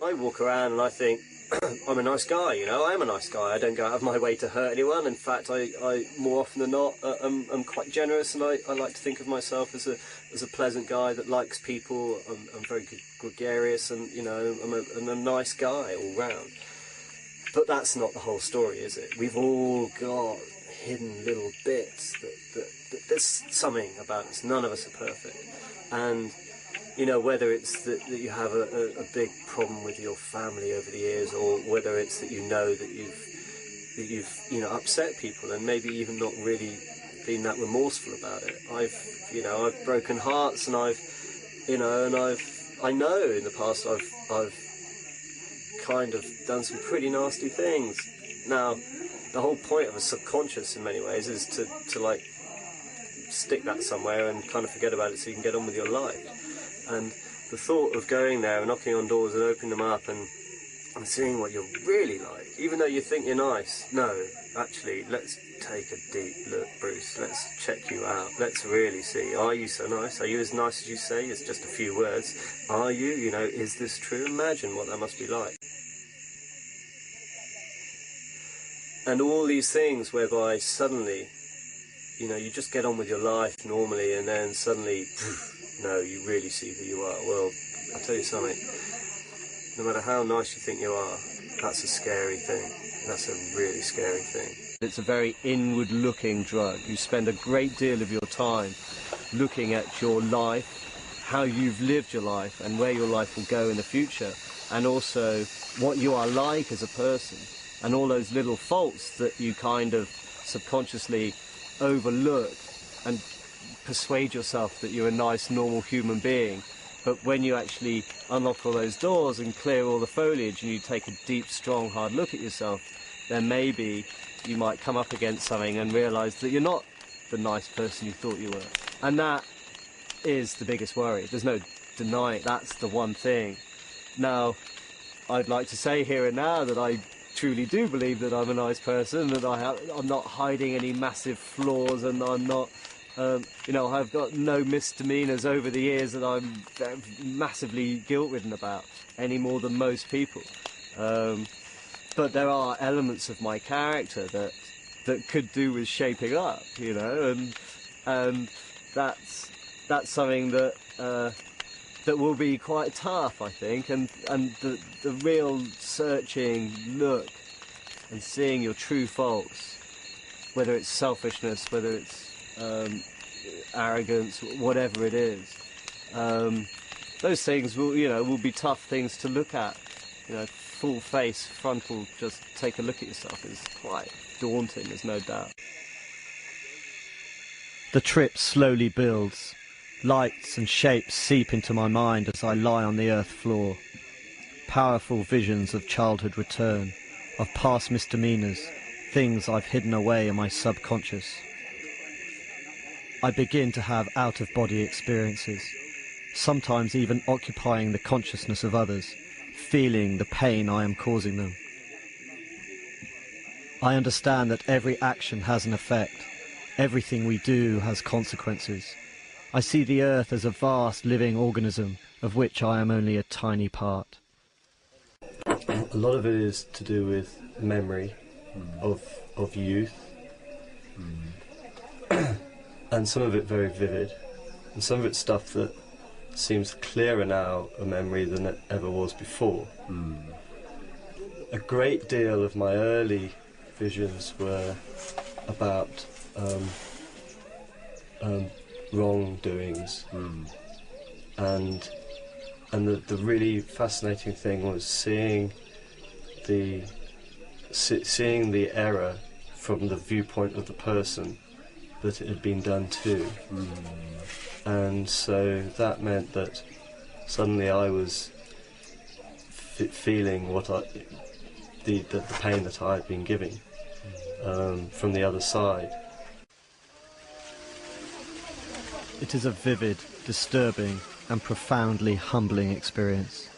I walk around and I think, I'm a nice guy, you know, I am a nice guy. I don't go out of my way to hurt anyone. In fact, I more often than not, I'm quite generous, and I like to think of myself as a pleasant guy that likes people. I'm very gregarious, and, you know, I'm a nice guy all round. But that's not the whole story, is it? We've all got hidden little bits that there's something about us. None of us are perfect. And, you know, whether it's that you have a big problem with your family over the years, or whether it's that you know that you've upset people and maybe even not really been that remorseful about it. I've broken hearts, and I know in the past I've kind of done some pretty nasty things. Now, the whole point of a subconscious in many ways is to like stick that somewhere and kind of forget about it so you can get on with your life. And the thought of going there and knocking on doors and opening them up and seeing what you're really like, even though you think you're nice, no, actually, let's take a deep look, Bruce. Let's check you out. Let's really see. Are you so nice? Are you as nice as you say? It's just a few words. Are you? You know, is this true? Imagine what that must be like. And all these things whereby suddenly, you know, you just get on with your life normally, and then suddenly, no, you really see who you are. Well, I'll tell you something. No matter how nice you think you are, that's a scary thing. That's a really scary thing. It's a very inward-looking drug. You spend a great deal of your time looking at your life, how you've lived your life, and where your life will go in the future, and also what you are like as a person, and all those little faults that you kind of subconsciously overlook and persuade yourself that you're a nice, normal human being. But when you actually unlock all those doors and clear all the foliage and you take a deep, strong, hard look at yourself, then maybe you might come up against something and realise that you're not the nice person you thought you were. And that is the biggest worry. There's no denying that's the one thing. Now, I'd like to say here and now that I truly do believe that I'm a nice person, that I'm not hiding any massive flaws, and I'm not... I've got no misdemeanors over the years that I'm massively guilt-ridden about, any more than most people. But there are elements of my character that could do with shaping up, you know, and that's something that will be quite tough, I think, and the real searching look and seeing your true faults, whether it's selfishness, whether it's arrogance, whatever it is. Those things will be tough things to look at. You know, full face, frontal, just take a look at yourself is quite daunting, there's no doubt. The trip slowly builds. Lights and shapes seep into my mind as I lie on the earth floor. Powerful visions of childhood return, of past misdemeanors, things I've hidden away in my subconscious. I begin to have out-of-body experiences, sometimes even occupying the consciousness of others, feeling the pain I am causing them. I understand that every action has an effect. Everything we do has consequences. I see the earth as a vast living organism, of which I am only a tiny part. A lot of it is to do with memory of youth. And some of it very vivid, and some of it stuff that seems clearer now a memory than it ever was before. A great deal of my early visions were about wrongdoings, and the really fascinating thing was seeing the error from the viewpoint of the person that it had been done to. And so that meant that suddenly I was feeling the pain that I had been giving from the other side. It is a vivid, disturbing and profoundly humbling experience.